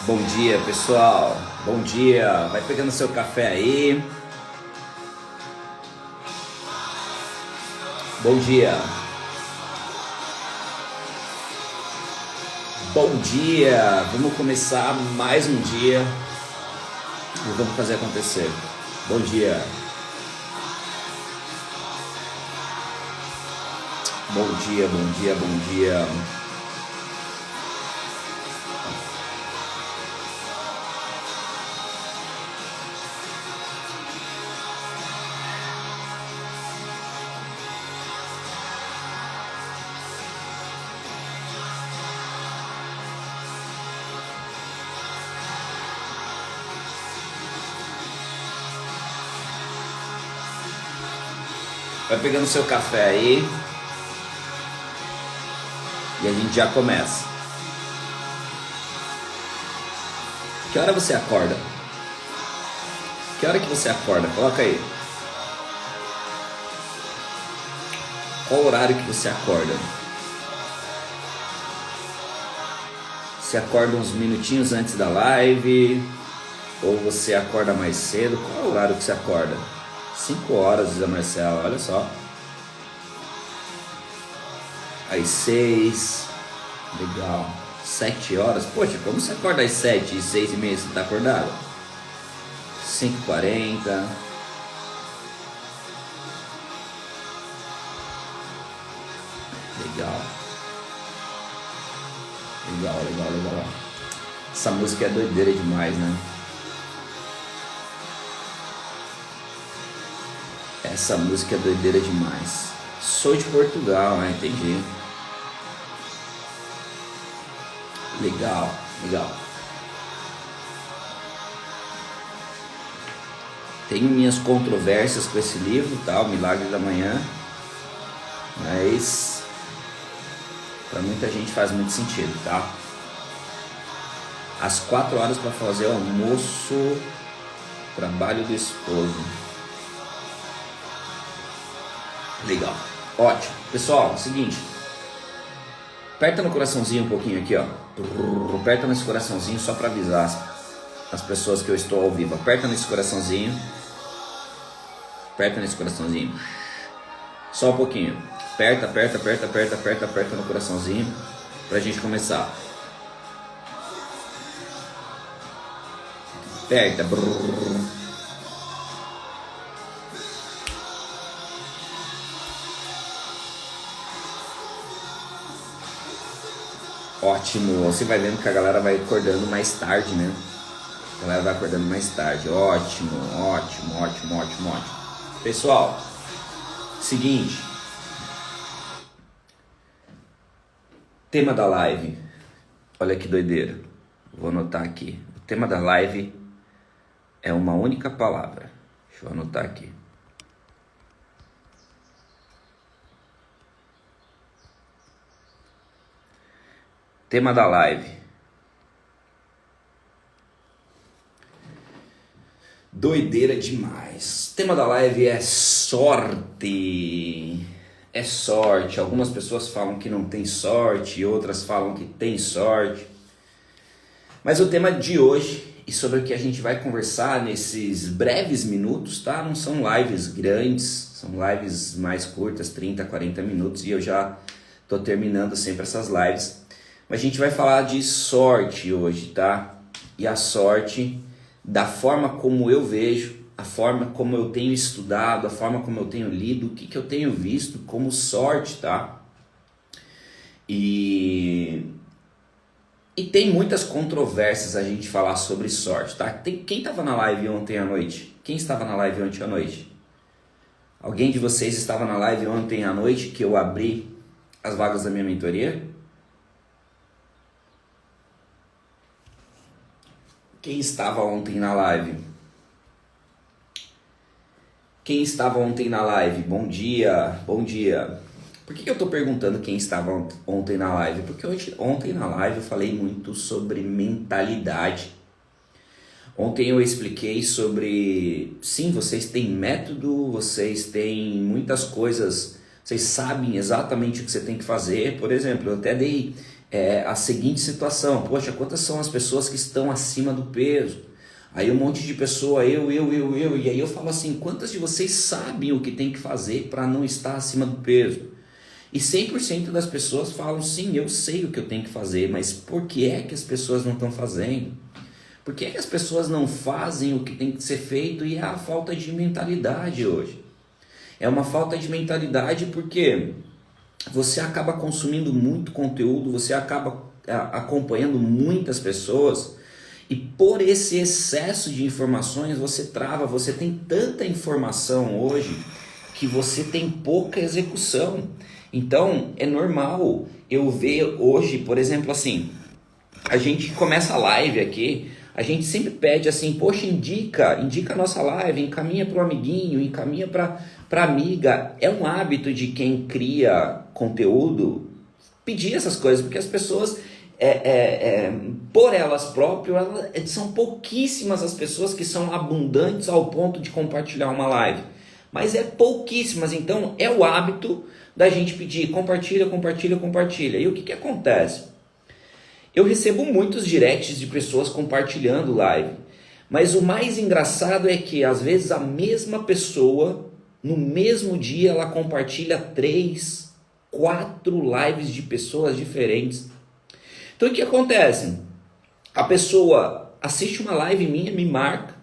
Bom dia, pessoal. Bom dia. Vai pegando seu café aí. Bom dia. Bom dia. Vamos começar mais um dia e vamos fazer acontecer. Bom dia. Bom dia, bom dia, bom dia. Vai pegando seu café aí e a gente já começa. Que hora você acorda? Que hora que você acorda? Coloca aí. Qual horário que você acorda? Você acorda uns minutinhos antes da live? Ou você acorda mais cedo? Qual é o horário que você acorda? 5 horas, diz a Marcela, olha só. Às 6, legal. 7 horas, poxa, como você acorda às 7 e 6 e meia, você tá acordado? 5h40. Legal. Legal. Essa música é doideira demais, né? Essa música é doideira demais. Sou de Portugal, né? Entendi. Legal. Tenho minhas controvérsias com esse livro, tá? O Milagre da Manhã. Mas para muita gente faz muito sentido, tá? Às 4 horas para fazer o almoço, trabalho do esposo. Legal, ótimo. Pessoal, seguinte, aperta no coraçãozinho um pouquinho aqui, ó. Aperta nesse coraçãozinho só para avisar as pessoas que eu estou ao vivo. Aperta nesse coraçãozinho. Só um pouquinho. Aperta no coraçãozinho pra gente começar. Aperta. Ótimo, você vai vendo que a galera vai acordando mais tarde, né? Ótimo. Pessoal, seguinte. Tema da live. Olha que doideira. Vou anotar aqui. O tema da live é uma única palavra. Deixa eu anotar aqui. Tema da live. Doideira demais. Tema da live é sorte. É sorte. Algumas pessoas falam que não tem sorte, outras falam que tem sorte. Mas o tema de hoje e sobre o que a gente vai conversar nesses breves minutos, tá? Não são lives grandes, são lives mais curtas, 30, 40 minutos, e eu já tô terminando sempre essas lives. Mas a gente vai falar de sorte hoje, tá? E a sorte da forma como eu vejo, a forma como eu tenho estudado, a forma como eu tenho lido, o que eu tenho visto como sorte, tá? E tem muitas controvérsias a gente falar sobre sorte, tá? Quem estava na live ontem à noite? Quem estava na live ontem à noite? Alguém de vocês estava na live ontem à noite que eu abri as vagas da minha mentoria? Quem estava ontem na live? Bom dia. Por que eu estou perguntando quem estava ontem na live? Porque ontem na live eu falei muito sobre mentalidade. Ontem eu expliquei sobre, sim, vocês têm método, vocês têm muitas coisas, vocês sabem exatamente o que você tem que fazer. Por exemplo, eu até dei a seguinte situação: poxa, quantas são as pessoas que estão acima do peso? Aí um monte de pessoa, eu, e aí eu falo assim: quantas de vocês sabem o que tem que fazer para não estar acima do peso? E 100% das pessoas falam: sim, eu sei o que eu tenho que fazer, mas por que é que as pessoas não estão fazendo? Por que é que as pessoas não fazem o que tem que ser feito? E é a falta de mentalidade hoje. É uma falta de mentalidade porque você acaba consumindo muito conteúdo, você acaba acompanhando muitas pessoas, e por esse excesso de informações você trava, você tem tanta informação hoje que você tem pouca execução. Então é normal eu ver hoje, por exemplo, assim, a gente começa a live aqui, a gente sempre pede assim: poxa, indica a nossa live, encaminha para o amiguinho, encaminha para amiga. É um hábito de quem cria conteúdo pedir essas coisas, porque as pessoas, por elas próprias, são pouquíssimas as pessoas que são abundantes ao ponto de compartilhar uma live. Mas é pouquíssimas, então é o hábito da gente pedir: compartilha, compartilha, compartilha. E o que acontece? Eu recebo muitos directs de pessoas compartilhando live, mas o mais engraçado é que às vezes a mesma pessoa, no mesmo dia, ela compartilha 3, 4 lives de pessoas diferentes. Então o que acontece? A pessoa assiste uma live minha, me marca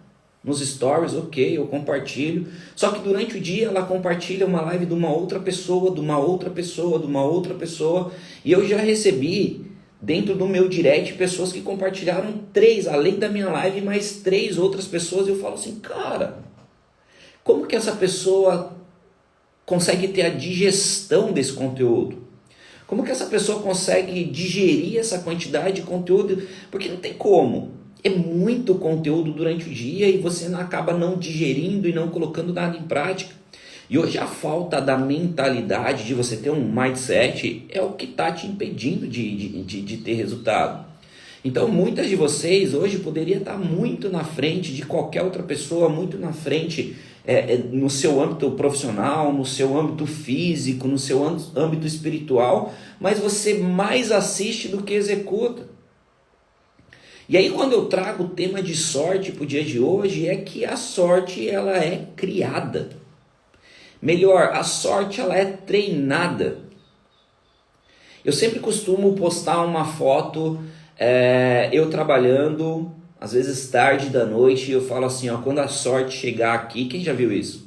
nos stories, ok, eu compartilho, só que durante o dia ela compartilha uma live de uma outra pessoa, de uma outra pessoa, de uma outra pessoa, e eu já recebi dentro do meu direct pessoas que compartilharam 3, além da minha live, mais 3 outras pessoas. E eu falo assim: cara, como que essa pessoa consegue ter a digestão desse conteúdo? Como que essa pessoa consegue digerir essa quantidade de conteúdo? Porque não tem como. É muito conteúdo durante o dia e você acaba não digerindo e não colocando nada em prática. E hoje a falta da mentalidade, de você ter um mindset, é o que está te impedindo de ter resultado. Então muitas de vocês hoje poderiam estar muito na frente de qualquer outra pessoa, muito na frente no seu âmbito profissional, no seu âmbito físico, no seu âmbito espiritual, mas você mais assiste do que executa. E aí quando eu trago o tema de sorte para o dia de hoje, é que a sorte ela é criada. Melhor, a sorte ela é treinada. Eu sempre costumo postar uma foto, eu trabalhando, às vezes tarde da noite, e eu falo assim, ó: quando a sorte chegar aqui, quem já viu isso?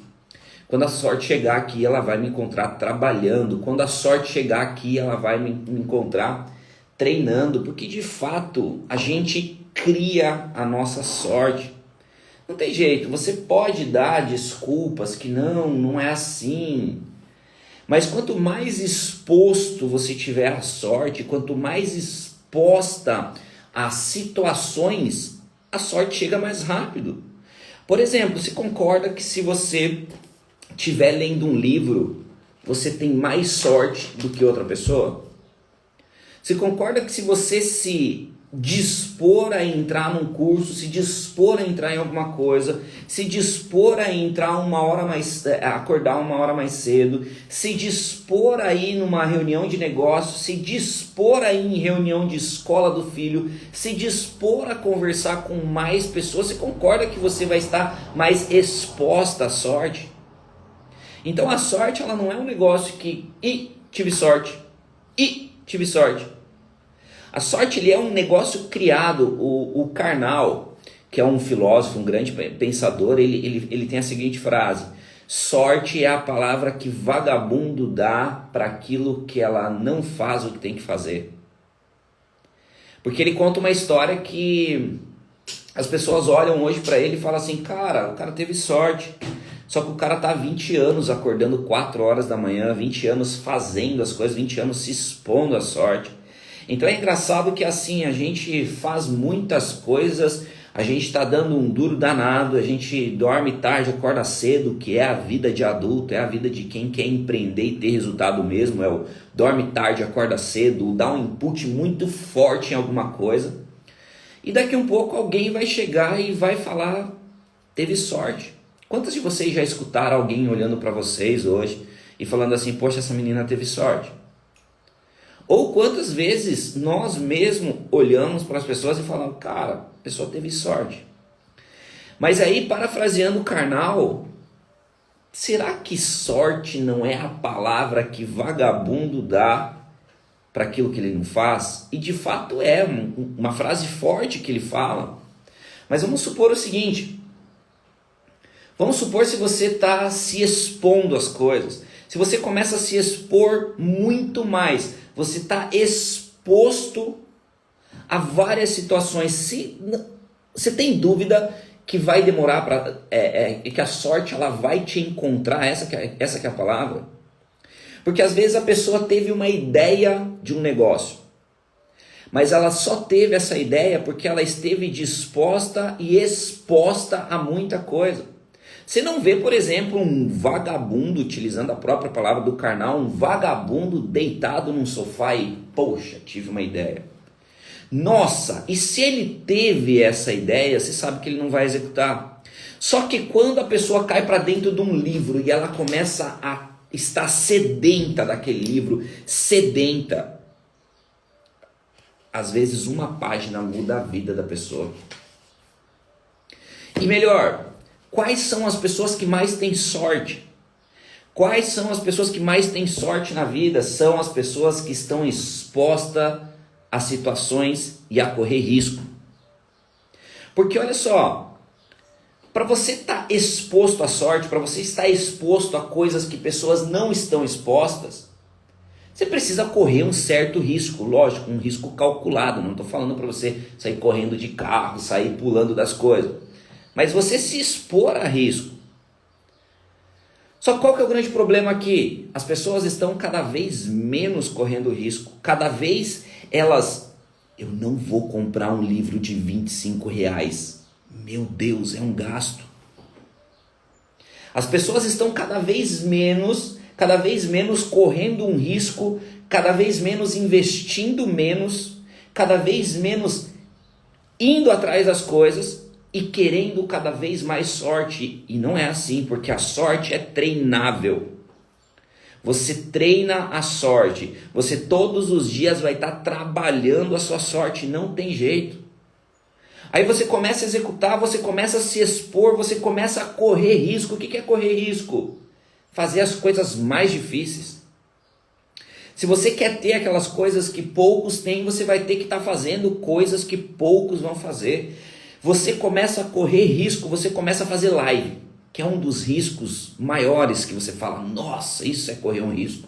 Quando a sorte chegar aqui, ela vai me encontrar trabalhando. Quando a sorte chegar aqui, ela vai me encontrar treinando, porque de fato a gente cria a nossa sorte. Não tem jeito, você pode dar desculpas que não é assim. Mas quanto mais exposto você tiver à sorte, quanto mais exposta a situações, a sorte chega mais rápido. Por exemplo, você concorda que se você estiver lendo um livro, você tem mais sorte do que outra pessoa? Você concorda que se você se dispor a entrar num curso, se dispor a entrar em alguma coisa, se dispor a entrar acordar 1 hora mais cedo, se dispor a ir numa reunião de negócio, se dispor a ir em reunião de escola do filho, se dispor a conversar com mais pessoas, você concorda que você vai estar mais exposta à sorte? Então a sorte ela não é um negócio que tive sorte. A sorte ele é um negócio criado. O Karnal, que é um filósofo, um grande pensador, ele tem a seguinte frase: sorte é a palavra que vagabundo dá para aquilo que ela não faz o que tem que fazer. Porque ele conta uma história que as pessoas olham hoje para ele e falam assim: cara, o cara teve sorte. Só que o cara tá há 20 anos acordando 4 horas da manhã, 20 anos fazendo as coisas, 20 anos se expondo à sorte. Então é engraçado que assim, a gente faz muitas coisas, a gente está dando um duro danado, a gente dorme tarde, acorda cedo, que é a vida de adulto, é a vida de quem quer empreender e ter resultado mesmo, é o dorme tarde, acorda cedo, dá um input muito forte em alguma coisa. E daqui um pouco alguém vai chegar e vai falar: teve sorte. Quantos de vocês já escutaram alguém olhando para vocês hoje e falando assim: poxa, essa menina teve sorte? Ou quantas vezes nós mesmos olhamos para as pessoas e falamos, cara, a pessoa teve sorte. Mas aí, parafraseando o Karnal, será que sorte não é a palavra que vagabundo dá para aquilo que ele não faz? E de fato é uma frase forte que ele fala. Mas vamos supor o seguinte, vamos supor se você está se expondo às coisas, se você começa a se expor muito mais, você está exposto a várias situações. Se você tem dúvida que vai demorar que a sorte ela vai te encontrar, essa que é a palavra. Porque às vezes a pessoa teve uma ideia de um negócio, mas ela só teve essa ideia porque ela esteve disposta e exposta a muita coisa. Você não vê, por exemplo, um vagabundo, utilizando a própria palavra do Karnal, um vagabundo deitado num sofá e, poxa, tive uma ideia. Nossa, e se ele teve essa ideia, você sabe que ele não vai executar. Só que quando a pessoa cai para dentro de um livro e ela começa a estar sedenta daquele livro, sedenta, às vezes uma página muda a vida da pessoa. E melhor, quais são as pessoas que mais têm sorte? Quais são as pessoas que mais têm sorte na vida? São as pessoas que estão expostas a situações e a correr risco. Porque olha só, para você estar exposto à sorte, para você estar exposto a coisas que pessoas não estão expostas, você precisa correr um certo risco, lógico, um risco calculado. Não estou falando para você sair correndo de carro, sair pulando das coisas, mas você se expor a risco. Só qual que é o grande problema aqui? As pessoas estão cada vez menos correndo risco, cada vez elas, eu não vou comprar um livro de R$ 25, meu Deus, é um gasto. As pessoas estão cada vez menos correndo um risco, cada vez menos investindo menos, cada vez menos indo atrás das coisas e querendo cada vez mais sorte. E não é assim, porque a sorte é treinável. Você treina a sorte, você todos os dias vai estar trabalhando a sua sorte, não tem jeito. Aí você começa a executar, você começa a se expor, você começa a correr risco. O que é correr risco? Fazer as coisas mais difíceis. Se você quer ter aquelas coisas que poucos têm, você vai ter que estar fazendo coisas que poucos vão fazer. Você começa a correr risco, você começa a fazer live, que é um dos riscos maiores que você fala, nossa, isso é correr um risco.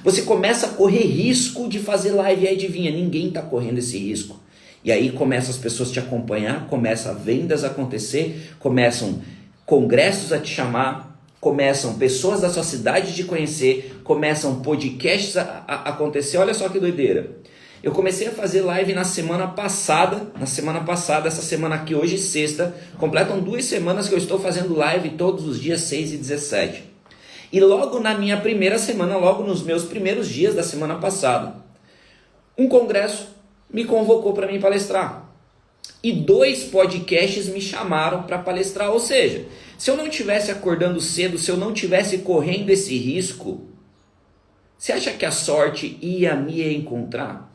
Você começa a correr risco de fazer live e adivinha, ninguém está correndo esse risco. E aí começam as pessoas a te acompanhar, começam vendas a acontecer, começam congressos a te chamar, começam pessoas da sua cidade a te conhecer, começam podcasts a acontecer. Olha só que doideira. Eu comecei a fazer live na semana passada, essa semana aqui, hoje sexta, completam 2 semanas que eu estou fazendo live todos os dias 6 e 17. E logo na minha primeira semana, logo nos meus primeiros dias da semana passada, um congresso me convocou para mim palestrar. E 2 podcasts me chamaram para palestrar, ou seja, se eu não estivesse acordando cedo, se eu não estivesse correndo esse risco, você acha que a sorte ia me encontrar?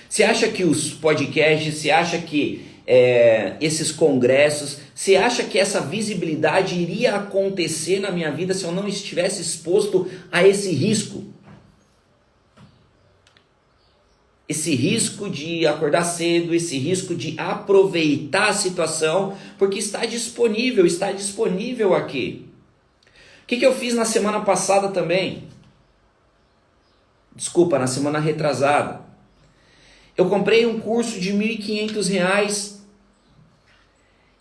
Você acha que os podcasts, você acha que esses congressos, você acha que essa visibilidade iria acontecer na minha vida se eu não estivesse exposto a esse risco? Esse risco de acordar cedo, esse risco de aproveitar a situação, porque está disponível aqui. O que eu fiz na semana passada também? Desculpa, na semana retrasada. Eu comprei um curso de R$ 1.500.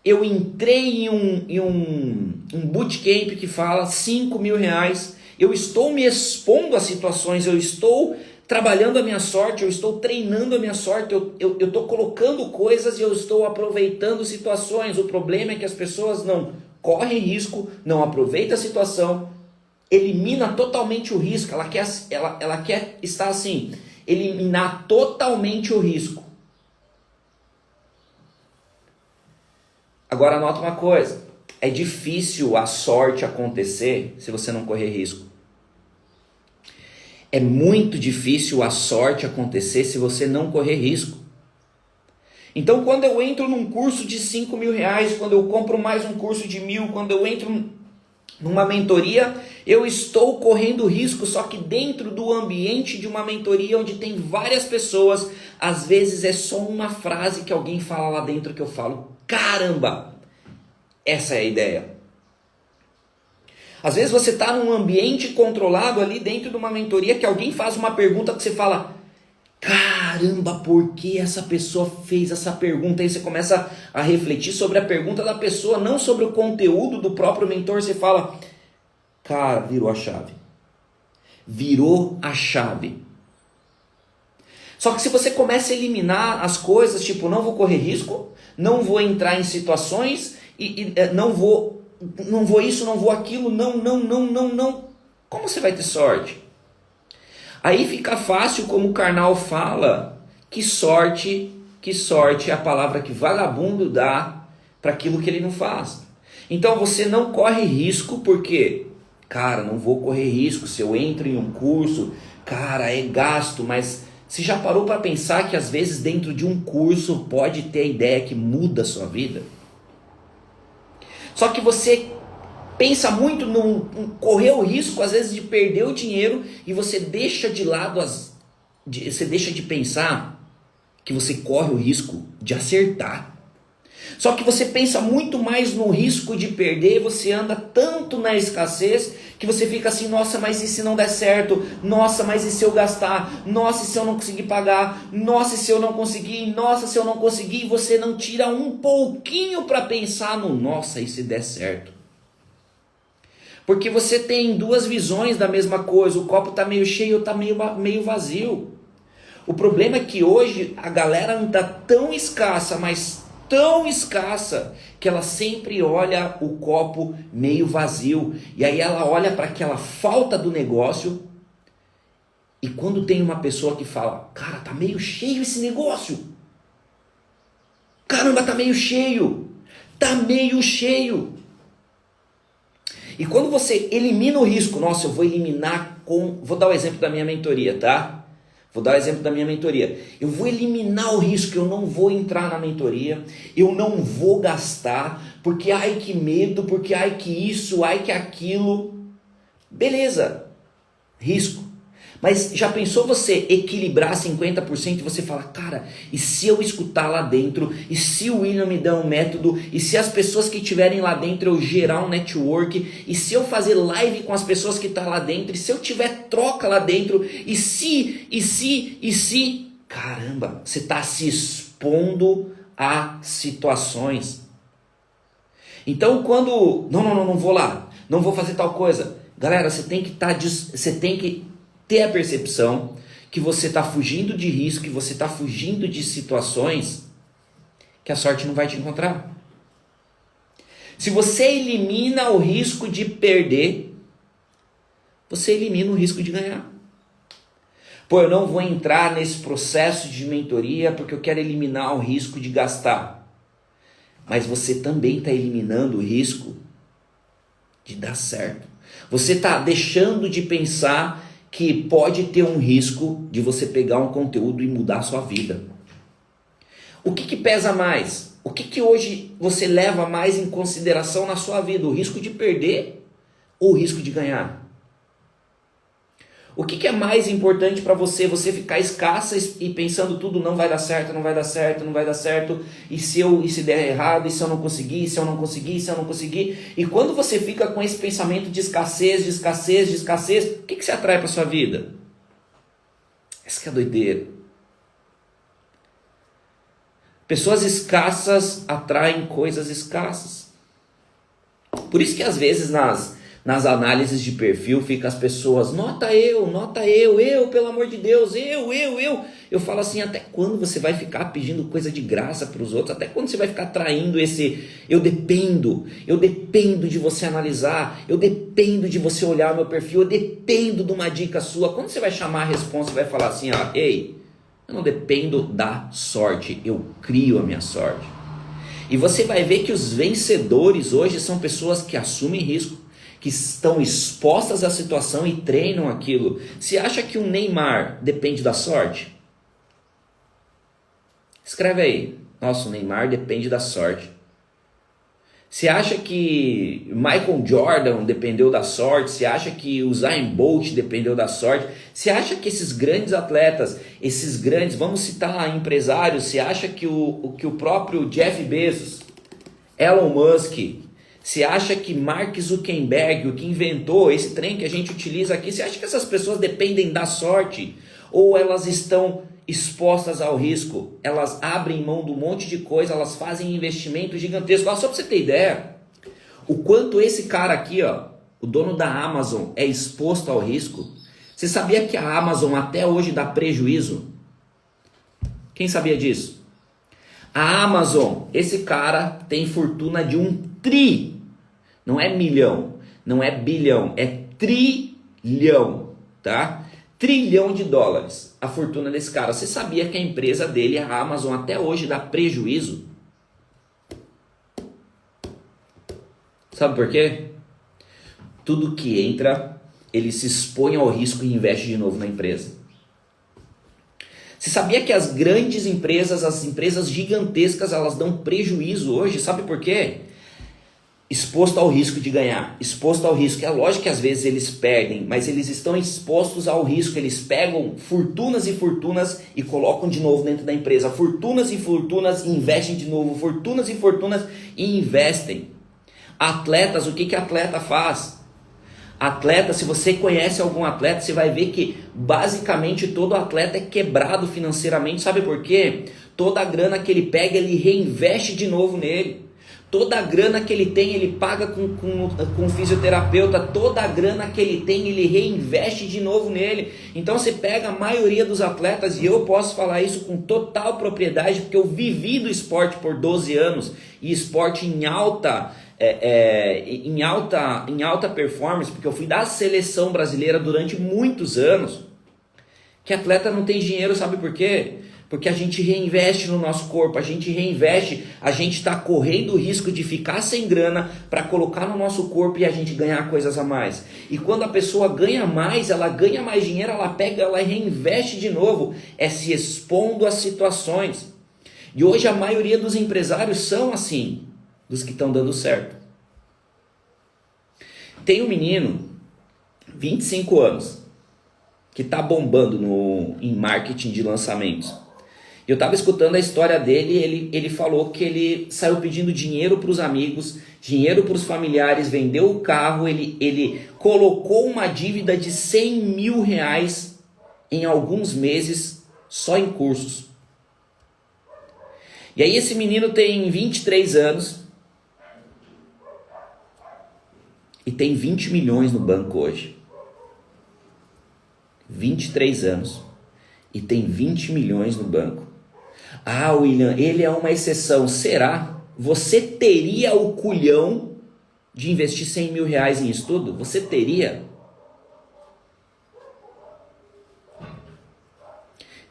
Eu entrei em um bootcamp que fala R$ 5.000. Eu estou me expondo a situações, eu estou trabalhando a minha sorte, eu estou treinando a minha sorte, eu estou colocando coisas e eu estou aproveitando situações. O problema é que as pessoas não correm risco, não aproveitam a situação, elimina totalmente o risco. Ela quer estar assim, eliminar totalmente o risco. Agora nota uma coisa, é difícil a sorte acontecer se você não correr risco. É muito difícil a sorte acontecer se você não correr risco. Então, quando eu entro num curso de 5 mil reais, quando eu compro mais um curso de 1.000, quando eu entro numa mentoria, eu estou correndo risco, só que dentro do ambiente de uma mentoria onde tem várias pessoas, às vezes é só uma frase que alguém fala lá dentro que eu falo, caramba, essa é a ideia. Às vezes você está num ambiente controlado ali dentro de uma mentoria que alguém faz uma pergunta que você fala, caramba, por que essa pessoa fez essa pergunta? Aí você começa a refletir sobre a pergunta da pessoa, não sobre o conteúdo do próprio mentor. Você fala, cara, virou a chave. Virou a chave. Só que se você começa a eliminar as coisas, tipo, não vou correr risco, não vou entrar em situações, não vou isso, não vou aquilo, não. Como você vai ter sorte? Aí fica fácil, como o Karnal fala, que sorte é a palavra que vagabundo dá para aquilo que ele não faz. Então você não corre risco porque, cara, não vou correr risco se eu entro em um curso, cara, é gasto, mas você já parou para pensar que às vezes dentro de um curso pode ter a ideia que muda a sua vida? Só que você pensa muito em correr o risco, às vezes, de perder o dinheiro e você deixa de lado, você deixa de pensar que você corre o risco de acertar. Só que você pensa muito mais no risco de perder, você anda tanto na escassez que você fica assim, nossa, mas e se não der certo? Nossa, mas e se eu gastar? Nossa, e se eu não conseguir pagar? Nossa, e se eu não conseguir? Nossa, se eu não conseguir? E você não tira um pouquinho para pensar no nossa, e se der certo? Porque você tem duas visões da mesma coisa, o copo está meio cheio ou está meio vazio. O problema é que hoje a galera anda tão escassa, mas tão escassa, que ela sempre olha o copo meio vazio. E aí ela olha para aquela falta do negócio. E quando tem uma pessoa que fala, cara, tá meio cheio esse negócio. Caramba, tá meio cheio. Tá meio cheio. E quando você elimina o risco, nossa, eu vou eliminar vou dar o exemplo da minha mentoria, tá? Vou dar o exemplo da minha mentoria. Eu vou eliminar o risco, eu não vou entrar na mentoria, eu não vou gastar, porque ai que medo, porque ai que isso, ai que aquilo. Beleza, risco. Mas já pensou você equilibrar 50% e você fala, cara, e se eu escutar lá dentro, e se o William me der um método, e se as pessoas que estiverem lá dentro eu gerar um network, e se eu fazer live com as pessoas que estão lá dentro, e se eu tiver troca lá dentro, e se, caramba, você está se expondo a situações. Então quando, não vou lá, não vou fazer tal coisa, galera, você tem que ter a percepção que você está fugindo de risco, que você está fugindo de situações que a sorte não vai te encontrar. Se você elimina o risco de perder, você elimina o risco de ganhar. Pô, eu não vou entrar nesse processo de mentoria porque eu quero eliminar o risco de gastar. Mas você também está eliminando o risco de dar certo. Você está deixando de pensar que pode ter um risco de você pegar um conteúdo e mudar a sua vida. O que pesa mais? O que hoje você leva mais em consideração na sua vida? O risco de perder ou o risco de ganhar? O que é mais importante para você? Você ficar escassa e pensando tudo não vai dar certo, não vai dar certo, não vai dar certo. E se der errado, e se eu não conseguir, e se eu não conseguir, e se eu não conseguir. E quando você fica com esse pensamento de escassez, o que você atrai para sua vida? Essa que é a doideira. Pessoas escassas atraem coisas escassas. Por isso que às vezes nas análises de perfil fica as pessoas, nota eu, pelo amor de Deus, eu. Eu falo assim, até quando você vai ficar pedindo coisa de graça para os outros? Até quando você vai ficar traindo esse, eu dependo de você analisar, eu dependo de você olhar o meu perfil, eu dependo de uma dica sua. Quando você vai chamar a resposta e vai falar assim, ei, eu não dependo da sorte, eu crio a minha sorte. E você vai ver que os vencedores hoje são pessoas que assumem risco, que estão expostas à situação e treinam aquilo. Você acha que um Neymar depende da sorte? Escreve aí. Nossa, o Neymar depende da sorte. Você acha que Michael Jordan dependeu da sorte? Você acha que o Usain Bolt dependeu da sorte? Você acha que esses grandes atletas, esses grandes, vamos citar empresários, você acha que o próprio Jeff Bezos, Elon Musk, você acha que Mark Zuckerberg, o que inventou esse trem que a gente utiliza aqui, você acha que essas pessoas dependem da sorte? Ou elas estão expostas ao risco? Elas abrem mão de um monte de coisa, elas fazem investimento gigantesco. Só para você ter ideia, o quanto esse cara aqui, ó, o dono da Amazon, é exposto ao risco. Você sabia que a Amazon até hoje dá prejuízo? Quem sabia disso? A Amazon, esse cara tem fortuna de 1 tri. Não é milhão, não é bilhão, é trilhão, tá? Trilhão de dólares a fortuna desse cara. Você sabia que a empresa dele, a Amazon, até hoje dá prejuízo? Sabe por quê? Tudo que entra, ele se expõe ao risco e investe de novo na empresa. Você sabia que as grandes empresas, as empresas gigantescas, elas dão prejuízo hoje? Sabe por quê? Exposto ao risco de ganhar, exposto ao risco. É lógico que às vezes eles perdem, mas eles estão expostos ao risco. Eles pegam fortunas e fortunas e colocam de novo dentro da empresa. Fortunas e fortunas e investem de novo. Fortunas e fortunas e investem. Atletas, o que atleta faz? Atleta, se você conhece algum atleta, você vai ver que basicamente todo atleta é quebrado financeiramente. Sabe por quê? Toda a grana que ele pega, ele reinveste de novo nele. Toda a grana que ele tem, ele paga com fisioterapeuta. Toda a grana que ele tem, ele reinveste de novo nele. Então você pega a maioria dos atletas, e eu posso falar isso com total propriedade, porque eu vivi do esporte por 12 anos, e esporte em alta performance, porque eu fui da seleção brasileira durante muitos anos. Que atleta não tem dinheiro, sabe por quê? Porque a gente reinveste no nosso corpo, a gente está correndo o risco de ficar sem grana para colocar no nosso corpo e a gente ganhar coisas a mais. E quando a pessoa ganha mais, ela ganha mais dinheiro, ela pega, ela reinveste de novo, é se expondo às situações. E hoje a maioria dos empresários são assim, dos que estão dando certo. Tem um menino, 25 anos, que está bombando em marketing de lançamentos. Eu estava escutando a história dele, ele falou que ele saiu pedindo dinheiro para os amigos, dinheiro para os familiares, vendeu o carro, ele colocou uma dívida de 100 mil reais em alguns meses só em cursos. E aí esse menino tem 23 anos e tem 20 milhões no banco hoje. 23 anos e tem 20 milhões no banco. Ah, William, ele é uma exceção. Será? Você teria o culhão de investir 100 mil reais em estudo? Você teria?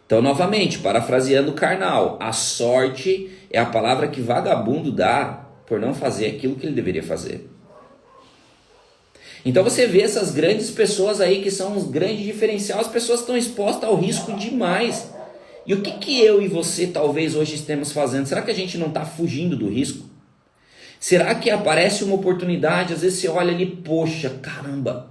Então, novamente, parafraseando Karnal, a sorte é a palavra que vagabundo dá por não fazer aquilo que ele deveria fazer. Então você vê essas grandes pessoas aí que são os grandes diferenciais, as pessoas estão expostas ao risco demais. E o que eu e você talvez hoje estemos fazendo? Será que a gente não está fugindo do risco? Será que aparece uma oportunidade, às vezes você olha ali, poxa, caramba,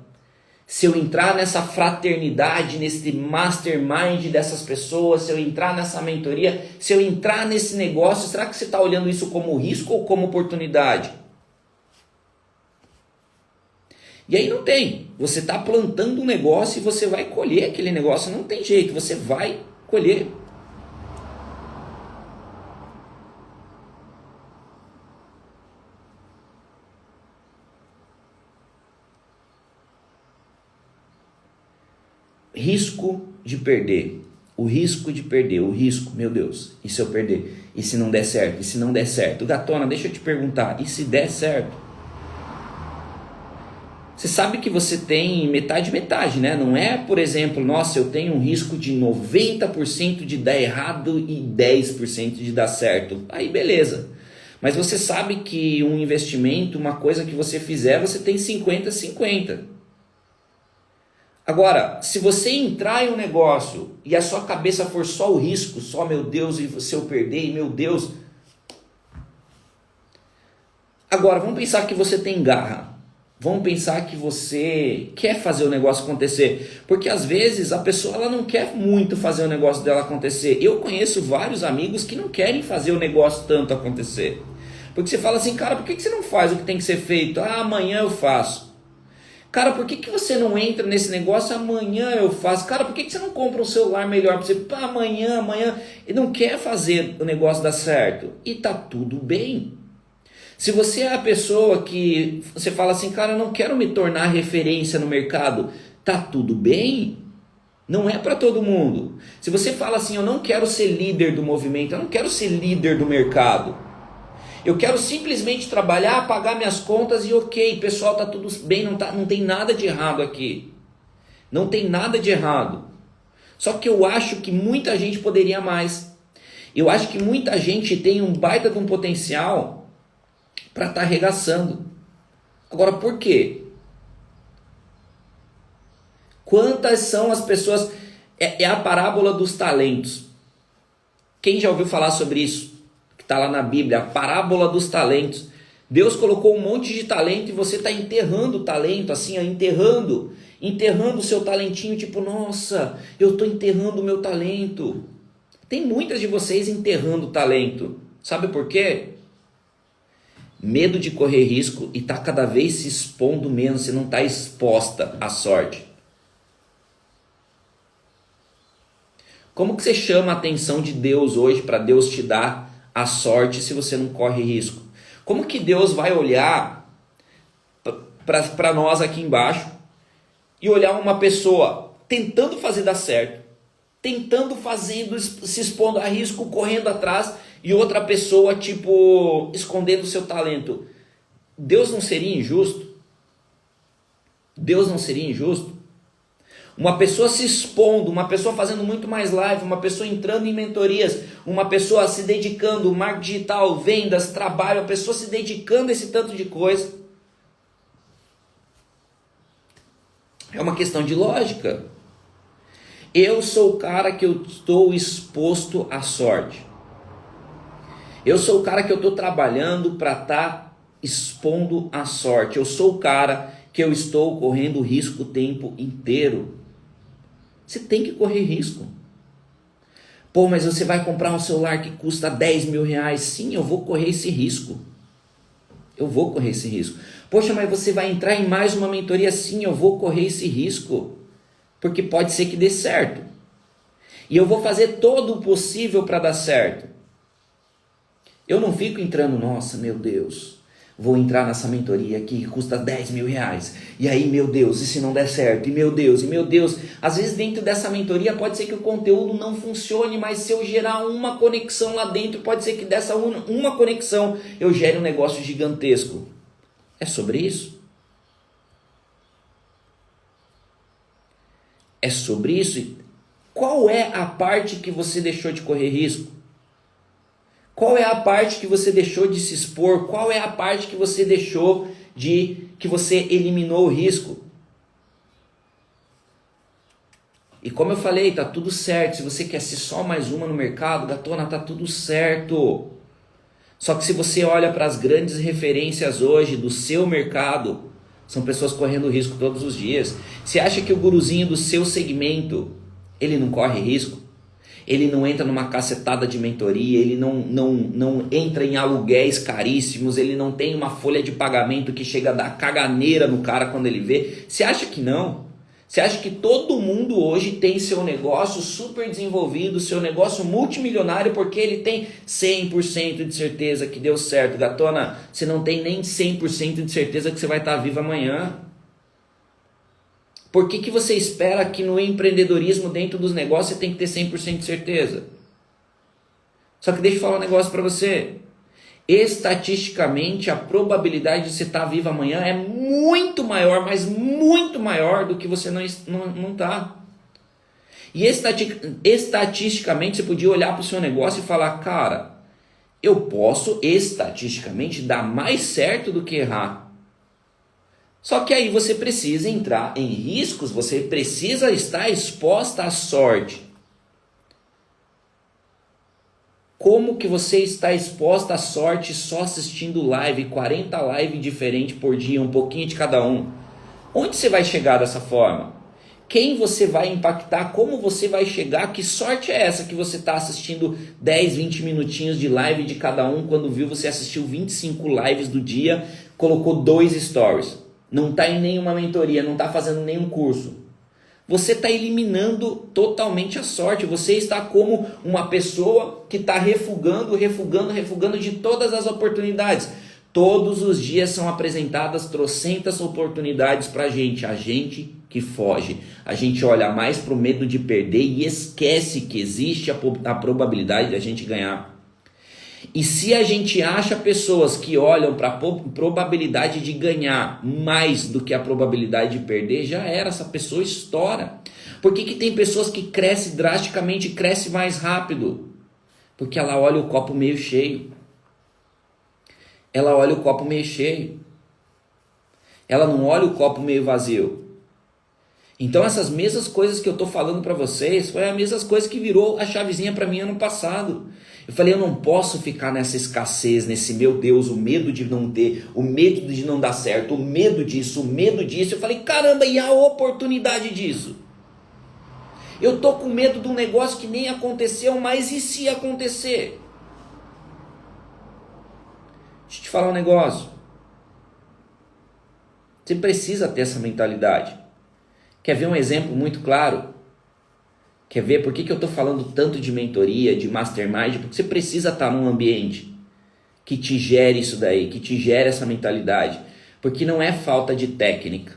se eu entrar nessa fraternidade, nesse mastermind dessas pessoas, se eu entrar nessa mentoria, se eu entrar nesse negócio, será que você está olhando isso como risco ou como oportunidade? E aí não tem, você está plantando um negócio e você vai colher aquele negócio, não tem jeito, você vai colher. Risco de perder, o risco de perder, o risco, meu Deus, e se eu perder? E se não der certo? E se não der certo? Gatona, deixa eu te perguntar, e se der certo? Você sabe que você tem metade, né? Não é, por exemplo, nossa, eu tenho um risco de 90% de dar errado e 10% de dar certo. Aí beleza. Mas você sabe que um investimento, uma coisa que você fizer, você tem 50-50. Agora, se você entrar em um negócio e a sua cabeça for só o risco, só meu Deus, e se eu perder, meu Deus. Agora, vamos pensar que você tem garra. Vamos pensar que você quer fazer o negócio acontecer. Porque às vezes a pessoa ela não quer muito fazer o negócio dela acontecer. Eu conheço vários amigos que não querem fazer o negócio tanto acontecer. Porque você fala assim, cara, por que você não faz o que tem que ser feito? Ah, amanhã eu faço. Cara, por que você não entra nesse negócio? Amanhã eu faço. Cara, por que você não compra um celular melhor para você? Pá, amanhã. Ele não quer fazer o negócio dar certo. E tá tudo bem. Se você é a pessoa que você fala assim, cara, eu não quero me tornar referência no mercado. Tá tudo bem. Não é para todo mundo. Se você fala assim, eu não quero ser líder do movimento, eu não quero ser líder do mercado. Eu quero simplesmente trabalhar, pagar minhas contas e ok, pessoal, tá tudo bem, não tem nada de errado aqui. Não tem nada de errado. Só que eu acho que muita gente poderia mais. Eu acho que muita gente tem um baita de um potencial para estar arregaçando. Agora, por quê? Quantas são as pessoas... É a parábola dos talentos. Quem já ouviu falar sobre isso? Que está lá na Bíblia, a parábola dos talentos. Deus colocou um monte de talento e você está enterrando o talento, assim, enterrando o seu talentinho, tipo, nossa, eu estou enterrando o meu talento. Tem muitas de vocês enterrando o talento. Sabe por quê? Medo de correr risco e está cada vez se expondo menos, você não está exposta à sorte. Como que você chama a atenção de Deus hoje para Deus te dar a sorte se você não corre risco? Como que Deus vai olhar para nós aqui embaixo e olhar uma pessoa tentando fazer dar certo, tentando fazendo, se expondo a risco, correndo atrás, e outra pessoa tipo escondendo o seu talento? Deus não seria injusto? Deus não seria injusto? Uma pessoa se expondo, uma pessoa fazendo muito mais live, uma pessoa entrando em mentorias, uma pessoa se dedicando, marketing digital, vendas, trabalho, a pessoa se dedicando a esse tanto de coisa. É uma questão de lógica. Eu sou o cara que eu estou exposto à sorte. Eu sou o cara que eu estou trabalhando para estar expondo à sorte. Eu sou o cara que eu estou correndo risco o tempo inteiro. Você tem que correr risco. Pô, mas você vai comprar um celular que custa 10 mil reais. Sim, eu vou correr esse risco. Eu vou correr esse risco. Poxa, mas você vai entrar em mais uma mentoria? Sim, eu vou correr esse risco. Porque pode ser que dê certo. E eu vou fazer todo o possível para dar certo. Eu não fico entrando, nossa, meu Deus, vou entrar nessa mentoria aqui que custa 10 mil reais. E aí, meu Deus, e se não der certo? E meu Deus. Às vezes dentro dessa mentoria pode ser que o conteúdo não funcione, mas se eu gerar uma conexão lá dentro, pode ser que dessa uma conexão eu gere um negócio gigantesco. É sobre isso? É sobre isso? Qual é a parte que você deixou de correr risco? Qual é a parte que você deixou de se expor? Qual é a parte que você deixou que você eliminou o risco? E como eu falei, tá tudo certo. Se você quer ser só mais uma no mercado, gatona, tá tudo certo. Só que se você olha para as grandes referências hoje do seu mercado, são pessoas correndo risco todos os dias. Você acha que o guruzinho do seu segmento, ele não corre risco? Ele não entra numa cacetada de mentoria, ele não entra em aluguéis caríssimos, ele não tem uma folha de pagamento que chega a dar caganeira no cara quando ele vê. Você acha que não? Você acha que todo mundo hoje tem seu negócio super desenvolvido, seu negócio multimilionário, porque ele tem 100% de certeza que deu certo? Gatona, você não tem nem 100% de certeza que você vai estar vivo amanhã. Por que você espera que no empreendedorismo, dentro dos negócios, você tem que ter 100% de certeza? Só que deixa eu falar um negócio para você. Estatisticamente, a probabilidade de você estar vivo amanhã é muito maior, mas muito maior do que você não está. E estatisticamente, você podia olhar para o seu negócio e falar, cara, eu posso estatisticamente dar mais certo do que errar. Só que aí você precisa entrar em riscos, você precisa estar exposta à sorte. Como que você está exposta à sorte só assistindo live, 40 lives diferentes por dia, um pouquinho de cada um? Onde você vai chegar dessa forma? Quem você vai impactar? Como você vai chegar? Que sorte é essa que você está assistindo 10, 20 minutinhos de live de cada um, quando viu você assistiu 25 lives do dia, colocou 2 stories. Não está em nenhuma mentoria, não está fazendo nenhum curso. Você está eliminando totalmente a sorte. Você está como uma pessoa que está refugando de todas as oportunidades. Todos os dias são apresentadas trocentas oportunidades para a gente que foge. A gente olha mais para o medo de perder e esquece que existe a probabilidade de a gente ganhar. E se a gente acha pessoas que olham para a probabilidade de ganhar mais do que a probabilidade de perder, já era, essa pessoa estoura. Por que tem pessoas que crescem drasticamente, crescem mais rápido? Porque ela olha o copo meio cheio. Ela olha o copo meio cheio. Ela não olha o copo meio vazio. Então essas mesmas coisas que eu estou falando para vocês, foi as mesmas coisas que virou a chavezinha para mim ano passado. Eu falei, eu não posso ficar nessa escassez, nesse meu Deus, o medo de não ter, o medo de não dar certo, o medo disso, o medo disso. Eu falei, caramba, e a oportunidade disso? Eu tô com medo de um negócio que nem aconteceu, mas e se acontecer? Deixa eu te falar um negócio. Você precisa ter essa mentalidade. Quer ver um exemplo muito claro? Quer ver por que eu estou falando tanto de mentoria, de mastermind? Porque você precisa estar num ambiente que te gere isso daí, que te gere essa mentalidade. Porque não é falta de técnica,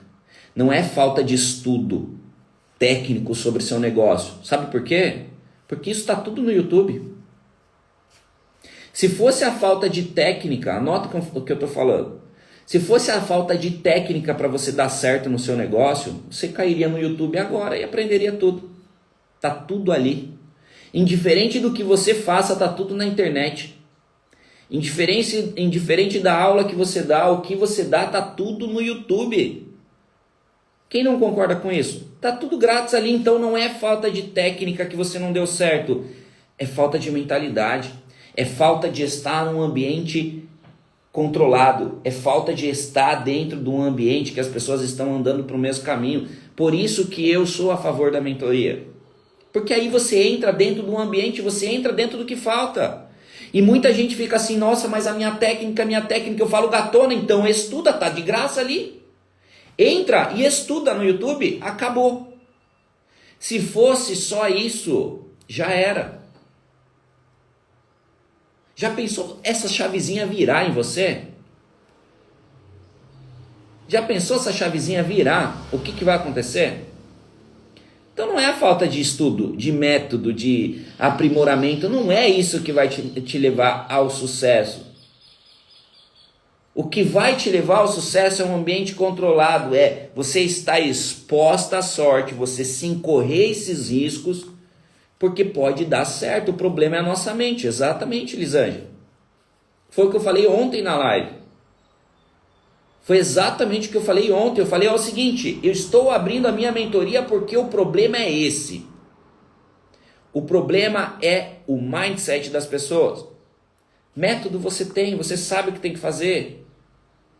não é falta de estudo técnico sobre seu negócio. Sabe por quê? Porque isso está tudo no YouTube. Se fosse a falta de técnica, anota o que eu estou falando. Se fosse a falta de técnica para você dar certo no seu negócio, você cairia no YouTube agora e aprenderia tudo. Tá tudo ali. Indiferente do que você faça, tá tudo na internet. Indiferente da aula que você dá, o que você dá, tá tudo no YouTube. Quem não concorda com isso? Tá tudo grátis ali, então não é falta de técnica que você não deu certo. É falta de mentalidade. É falta de estar num ambiente controlado. É falta de estar dentro de um ambiente que as pessoas estão andando para o mesmo caminho. Por isso que eu sou a favor da mentoria. Porque aí você entra dentro de um ambiente, você entra dentro do que falta. E muita gente fica assim, nossa, mas a minha técnica, eu falo gatona, então estuda, tá de graça ali. Entra e estuda no YouTube, acabou. Se fosse só isso, já era. Já pensou essa chavezinha virar em você? Já pensou essa chavezinha virar? O que vai acontecer? Então não é a falta de estudo, de método, de aprimoramento, não é isso que vai te levar ao sucesso. O que vai te levar ao sucesso é um ambiente controlado, é você estar exposta à sorte, você se incorrer esses riscos, porque pode dar certo. O problema é a nossa mente, exatamente, Lisângela. Foi o que eu falei ontem na live. Foi exatamente o que eu falei ontem. Eu falei, o seguinte, eu estou abrindo a minha mentoria porque o problema é esse. O problema é o mindset das pessoas. Método você tem, você sabe o que tem que fazer.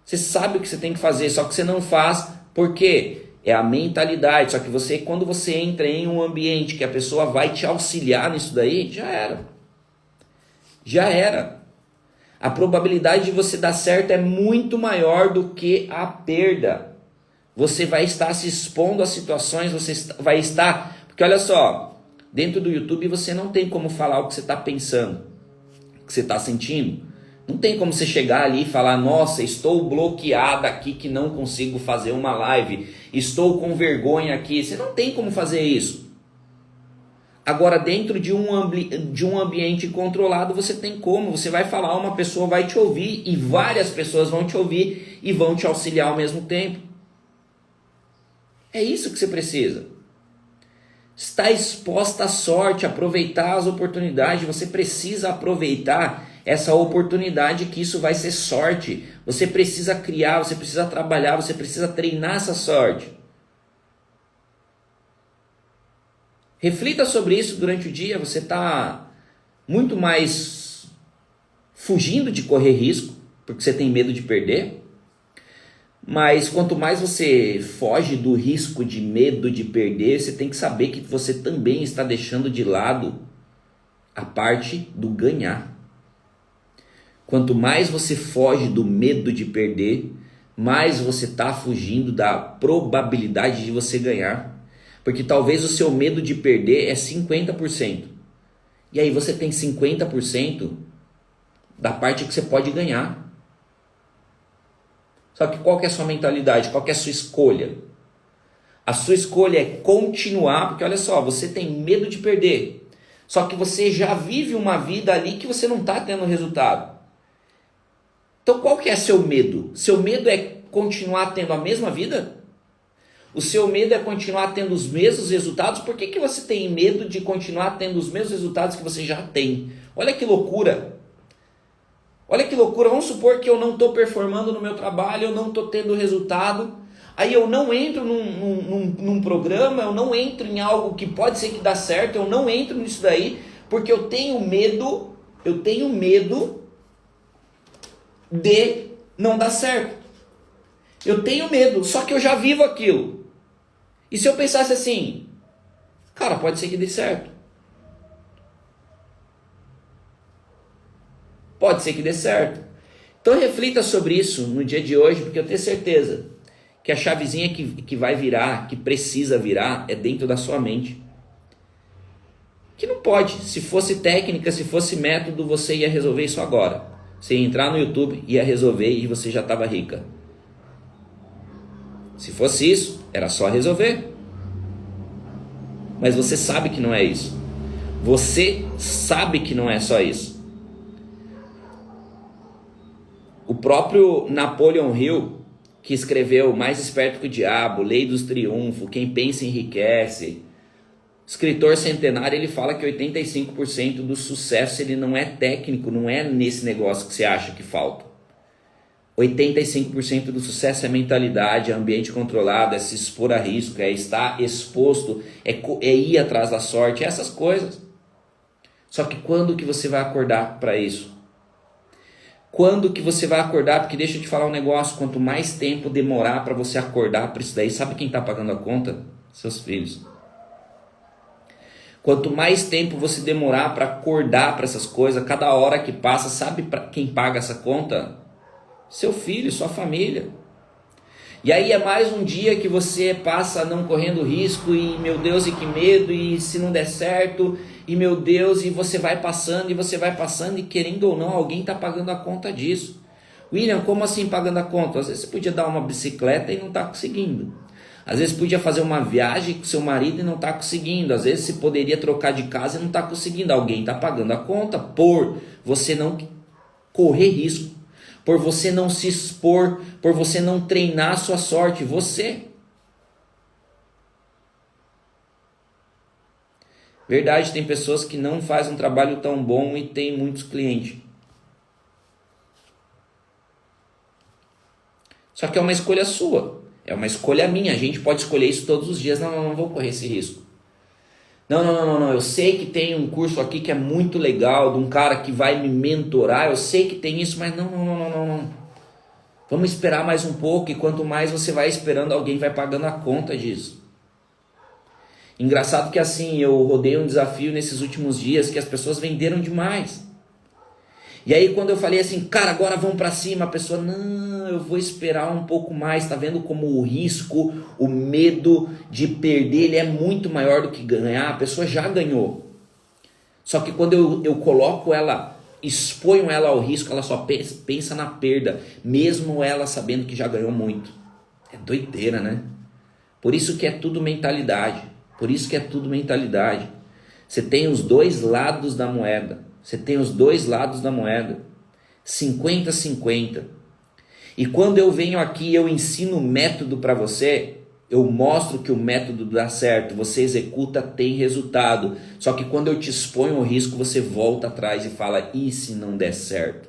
Você sabe o que você tem que fazer, só que você não faz. Por quê? É a mentalidade. Só que você, quando você entra em um ambiente que a pessoa vai te auxiliar nisso daí, já era. Já era. A probabilidade de você dar certo é muito maior do que a perda. Você vai estar se expondo a situações, você vai estar... Porque olha só, dentro do YouTube você não tem como falar o que você está pensando, o que você está sentindo. Não tem como você chegar ali e falar, nossa, estou bloqueada aqui que não consigo fazer uma live, estou com vergonha aqui. Você não tem como fazer isso. Agora, dentro de um ambiente controlado, você tem como. Você vai falar, uma pessoa vai te ouvir e várias pessoas vão te ouvir e vão te auxiliar ao mesmo tempo. É isso que você precisa. Está exposta à sorte, aproveitar as oportunidades. Você precisa aproveitar essa oportunidade que isso vai ser sorte. Você precisa criar, você precisa trabalhar, você precisa treinar essa sorte. Reflita sobre isso durante o dia. Você está muito mais fugindo de correr risco, porque você tem medo de perder. Mas quanto mais você foge do risco de medo de perder, você tem que saber que você também está deixando de lado a parte do ganhar. Quanto mais você foge do medo de perder, mais você está fugindo da probabilidade de você ganhar. Porque talvez o seu medo de perder é 50%. E aí você tem 50% da parte que você pode ganhar. Só que qual que é a sua mentalidade? Qual que é a sua escolha? A sua escolha é continuar, porque olha só, você tem medo de perder. Só que você já vive uma vida ali que você não está tendo resultado. Então qual que é seu medo? Seu medo é continuar tendo a mesma vida? O seu medo é continuar tendo os mesmos resultados? Por que você tem medo de continuar tendo os mesmos resultados que você já tem? Olha que loucura! Olha que loucura, vamos supor que eu não estou performando no meu trabalho, eu não estou tendo resultado, aí eu não entro num programa, eu não entro em algo que pode ser que dá certo, eu não entro nisso daí, porque eu tenho medo de não dar certo. Eu tenho medo, só que eu já vivo aquilo. E se eu pensasse assim, cara, pode ser que dê certo. Pode ser que dê certo. Então reflita sobre isso no dia de hoje, porque eu tenho certeza que a chavezinha que vai virar, que precisa virar, é dentro da sua mente. Que não pode. Se fosse técnica, se fosse método, você ia resolver isso agora. Você ia entrar no YouTube, ia resolver e você já estava rica. Se fosse isso, era só resolver. Mas você sabe que não é isso. Você sabe que não é só isso. O próprio Napoleon Hill, que escreveu Mais Esperto que o Diabo, Lei dos Triunfos, Quem Pensa Enriquece, escritor centenário, ele fala que 85% do sucesso ele não é técnico, não é nesse negócio que você acha que falta. 85% do sucesso é mentalidade, é ambiente controlado, é se expor a risco, é estar exposto, é ir atrás da sorte, é essas coisas. Só que quando que você vai acordar para isso? Quando que você vai acordar? Porque deixa eu te falar um negócio, quanto mais tempo demorar para você acordar para isso daí, sabe quem está pagando a conta? Seus filhos. Quanto mais tempo você demorar para acordar para essas coisas, cada hora que passa, sabe para quem paga essa conta? Seu filho, sua família. E aí é mais um dia que você passa não correndo risco e meu Deus, e que medo, e se não der certo, e meu Deus, e você vai passando e querendo ou não, alguém está pagando a conta disso. William, como assim pagando a conta? Às vezes você podia dar uma bicicleta e não está conseguindo. Às vezes podia fazer uma viagem com seu marido e não está conseguindo. Às vezes você poderia trocar de casa e não está conseguindo. Alguém está pagando a conta por você não correr risco, por você não se expor, por você não treinar a sua sorte. Você. Verdade, tem pessoas que não fazem um trabalho tão bom e tem muitos clientes. Só que é uma escolha sua. É uma escolha minha. A gente pode escolher isso todos os dias. Não vou correr esse risco. Não. Eu sei que tem um curso aqui que é muito legal, de um cara que vai me mentorar. Eu sei que tem isso, mas não. Vamos esperar mais um pouco. E quanto mais você vai esperando, alguém vai pagando a conta disso. Engraçado que assim, eu rodei um desafio nesses últimos dias que as pessoas venderam demais. E aí quando eu falei assim, cara, agora vamos pra cima, a pessoa, não, eu vou esperar um pouco mais. Tá vendo como o risco, o medo de perder, ele é muito maior do que ganhar. A pessoa já ganhou. Só que quando eu coloco ela, exponho ela ao risco, ela só pensa na perda, mesmo ela sabendo que já ganhou muito. É doideira, né? Por isso que é tudo mentalidade. Você tem os dois lados da moeda. 50-50. E quando eu venho aqui, eu ensino método para você, Eu mostro que o método dá certo, você executa, tem resultado. Só que quando eu te exponho o risco, você volta atrás e fala, e se não der certo?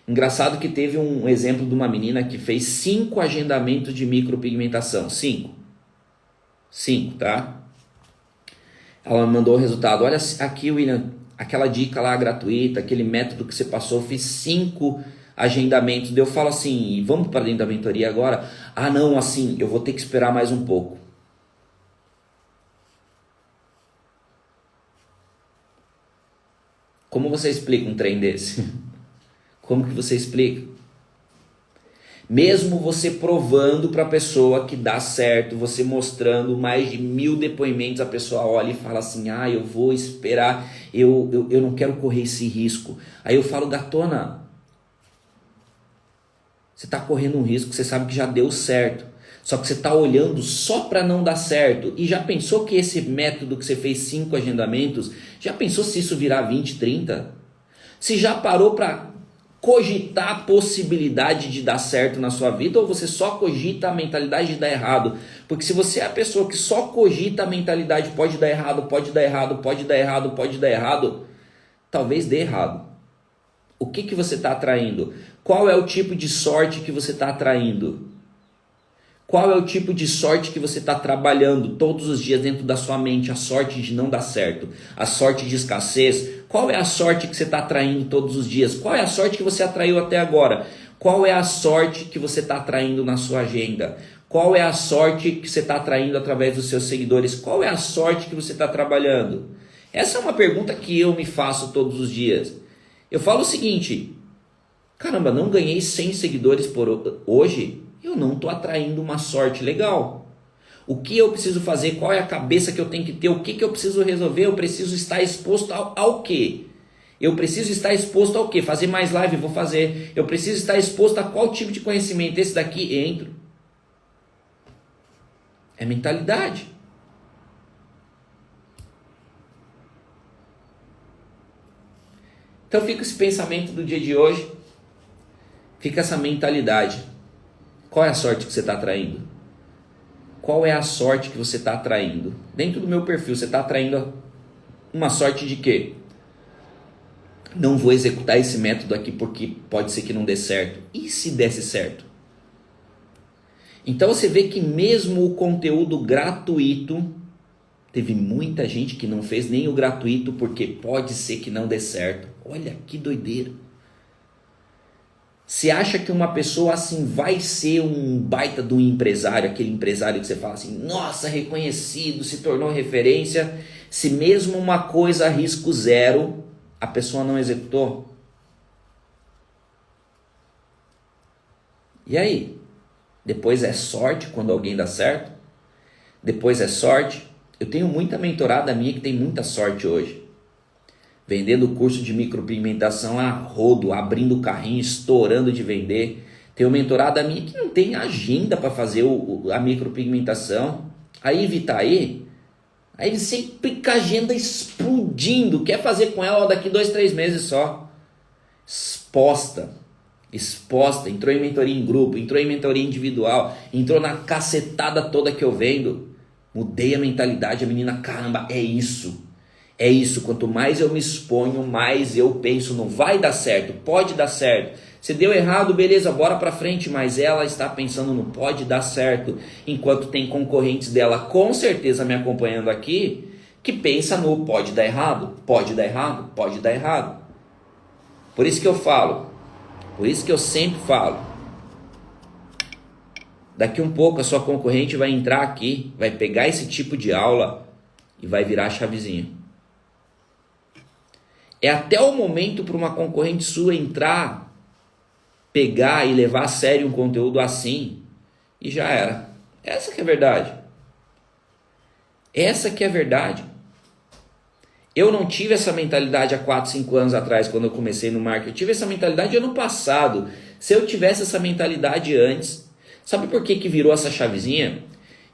Engraçado que teve um exemplo de uma menina que fez 5 agendamentos de micropigmentação. 5, tá? Ela me mandou o resultado. Olha aqui, William, aquela dica lá gratuita, aquele método que você passou, eu fiz 5 agendamentos. Daí eu falo assim, vamos para dentro da mentoria agora? Ah não, assim, eu vou ter que esperar mais um pouco. Como você explica um trem desse? Como que você explica? Mesmo você provando para a pessoa que dá certo, você mostrando mais de 1000 depoimentos, a pessoa olha e fala assim, ah, eu vou esperar, eu não quero correr esse risco. Aí eu falo, gatona, você está correndo um risco, você sabe que já deu certo. Só que você está olhando só para não dar certo. E já pensou que esse método que você fez 5 agendamentos, já pensou se isso virar 20, 30? Se já parou para cogitar a possibilidade de dar certo na sua vida, ou você só cogita a mentalidade de dar errado? Porque se você é a pessoa que só cogita a mentalidade pode dar errado, pode dar errado, pode dar errado, pode dar errado, talvez dê errado. O que você está atraindo? Qual é o tipo de sorte que você está atraindo? Qual é o tipo de sorte que você está trabalhando todos os dias dentro da sua mente? A sorte de não dar certo, a sorte de escassez. Qual é a sorte que você está atraindo todos os dias? Qual é a sorte que você atraiu até agora? Qual é a sorte que você está atraindo na sua agenda? Qual é a sorte que você está atraindo através dos seus seguidores? Qual é a sorte que você está trabalhando? Essa é uma pergunta que eu me faço todos os dias. Eu falo o seguinte, caramba, não ganhei 100 seguidores por hoje, eu não estou atraindo uma sorte legal. O que eu preciso fazer? Qual é a cabeça que eu tenho que ter? O que eu preciso resolver? Eu preciso estar exposto ao quê? Eu preciso estar exposto ao quê? Fazer mais live? Vou fazer. Eu preciso estar exposto a qual tipo de conhecimento? Esse daqui? Entro. É mentalidade. Então fica esse pensamento do dia de hoje. Fica essa mentalidade. Qual é a sorte que você está atraindo? Qual é a sorte que você está atraindo? Dentro do meu perfil, você está atraindo uma sorte de quê? Não vou executar esse método aqui porque pode ser que não dê certo. E se desse certo? Então você vê que mesmo o conteúdo gratuito, teve muita gente que não fez nem o gratuito porque pode ser que não dê certo. Olha que doideira. Você acha que uma pessoa assim vai ser um baita de um empresário, aquele empresário que você fala assim, nossa, reconhecido, se tornou referência, se mesmo uma coisa a risco zero, a pessoa não executou? E aí? Depois é sorte quando alguém dá certo? Depois é sorte? Eu tenho muita mentorada minha que tem muita sorte hoje. Vendendo o curso de micropigmentação a rodo, abrindo o carrinho, estourando de vender. Tem uma mentorada minha que não tem agenda para fazer a micropigmentação. A Ivy tá aí sempre com a agenda explodindo. Quer fazer com ela daqui 2, 3 meses só. Exposta. Entrou em mentoria em grupo, entrou em mentoria individual, entrou na cacetada toda que eu vendo. Mudei a mentalidade, a menina, caramba, é isso. É isso, quanto mais eu me exponho, mais eu penso, não vai dar certo, pode dar certo. Se deu errado, beleza, bora pra frente, mas ela está pensando no pode dar certo, enquanto tem concorrentes dela com certeza me acompanhando aqui, que pensa no pode dar errado, pode dar errado, pode dar errado. Por isso que eu falo, por isso que eu sempre falo, daqui um pouco a sua concorrente vai entrar aqui, vai pegar esse tipo de aula e vai virar a chavezinha. É até o momento para uma concorrente sua entrar, pegar e levar a sério um conteúdo assim, e já era. Essa que é a verdade. Essa que é a verdade. Eu não tive essa mentalidade há 4, 5 anos atrás, quando eu comecei no marketing. Eu tive essa mentalidade ano passado. Se eu tivesse essa mentalidade antes, sabe por que virou essa chavezinha?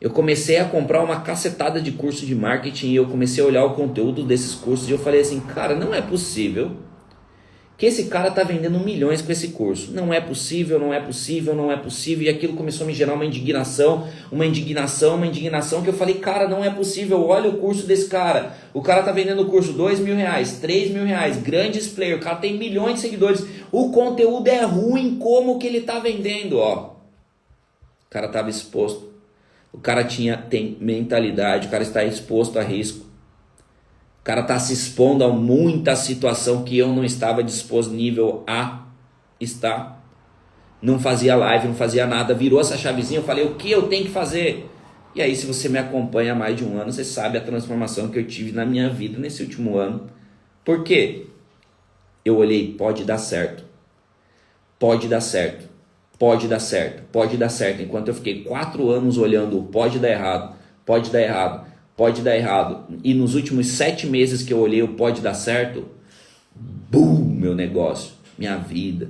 Eu comecei a comprar uma cacetada de curso de marketing e eu comecei a olhar o conteúdo desses cursos e eu falei assim, cara, não é possível que esse cara tá vendendo milhões com esse curso. Não é possível, não é possível, não é possível. E aquilo começou a me gerar uma indignação, que eu falei, cara, não é possível, olha o curso desse cara. O cara tá vendendo o curso R$2.000, R$3.000, grandes players, o cara tem milhões de seguidores. O conteúdo é ruim, como que ele tá vendendo, ó. O cara tava exposto. O cara tem mentalidade, o cara está exposto a risco. O cara está se expondo a muita situação que eu não estava disponível a estar. Não fazia live, não fazia nada. Virou essa chavezinha, eu falei, o que eu tenho que fazer? E aí, se você me acompanha há mais de um ano, você sabe a transformação que eu tive na minha vida nesse último ano. Por quê? Eu olhei, pode dar certo. Pode dar certo. Pode dar certo. Pode dar certo. Enquanto eu fiquei 4 anos olhando, pode dar errado. Pode dar errado. Pode dar errado. E nos últimos 7 meses que eu olhei o pode dar certo, BUM! Meu negócio, minha vida.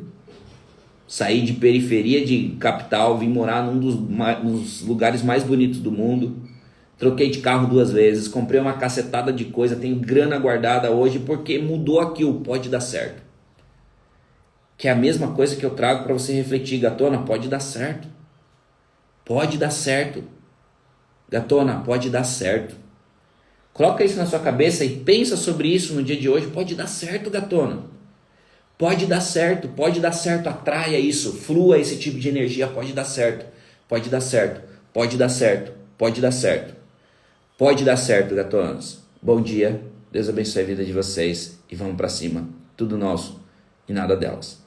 Saí de periferia de capital, vim morar num dos lugares mais bonitos do mundo. Troquei de carro 2 vezes, comprei uma cacetada de coisa, tenho grana guardada hoje porque mudou aquilo, pode dar certo. Que é a mesma coisa que eu trago para você refletir, gatona, pode dar certo. Pode dar certo. Gatona, pode dar certo. Coloca isso na sua cabeça e pensa sobre isso no dia de hoje. Pode dar certo, gatona. Pode dar certo, pode dar certo. Atraia isso, flua esse tipo de energia. Pode dar certo, pode dar certo, pode dar certo, pode dar certo. Pode dar certo, gatonas. Bom dia, Deus abençoe a vida de vocês e vamos pra cima. Tudo nosso e nada delas.